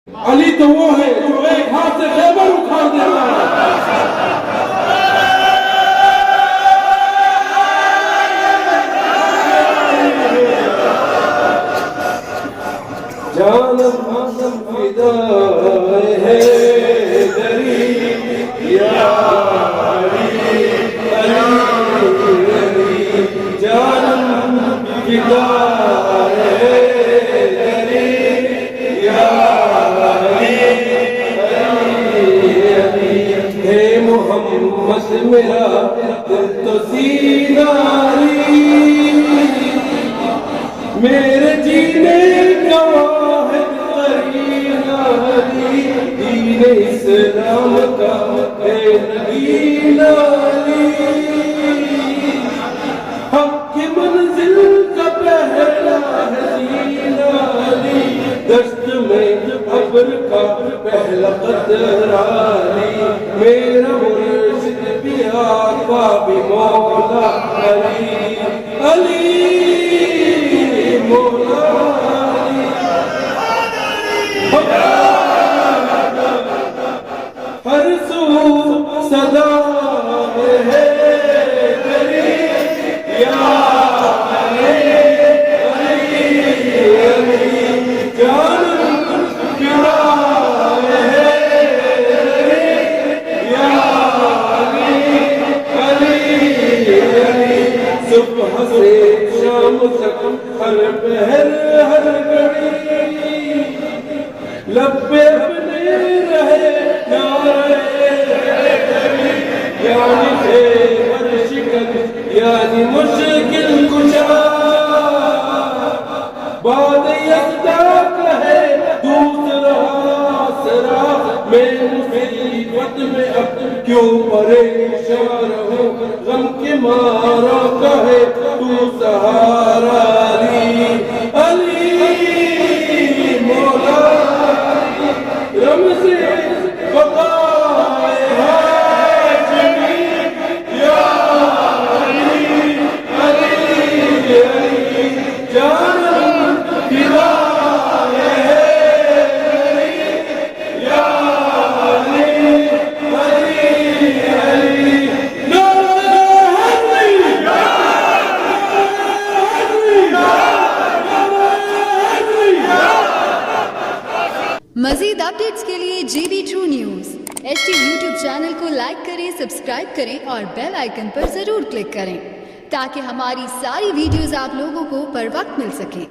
علی تو وہ ہے جو ایک ہاتھ سے خیبر اکھاڑ دیتا ہے. جانم فدا ہے دری یا علی علی جانم فدا ہے دری یا علی علی ہے محمد میرا دل تو سینہ علی میرے جینے کا دین اسلام کا ہے نگین علی حق کی منزل کا پہلا ہے دین علی دشت میں ابر کا پہلا قطرہ علی میرا مرشد بھی آقا بھی مولا علی علی مولا ہر سو صدا ہے تیری یا علی علی جانم فدا ہے تیری یا علی علی علی صبح سے شام تک ہر پہر ہر گھڑی لب پہ اپنے رہے یعنی خیبر شکن یعنی مشکل کشا بعد یزداق ہے دوسرا آسرا میں مصیبت میں اب کیوں پریشان ہوں غم کے مارا کہے تو سہارا علی علی مولا رمز بقائے حاجمی یا علی علی علی جانم فدا ہے علی یا علی علی علی مزید اپڈیٹس کے لیے GB2 news HT YouTube channel کو لائک کریں، سبسکرائب کریں اور بیل آئیکن پر ضرور کلک کریں تاکہ ہماری ساری ویڈیوز آپ لوگوں کو پر وقت مل سکیں.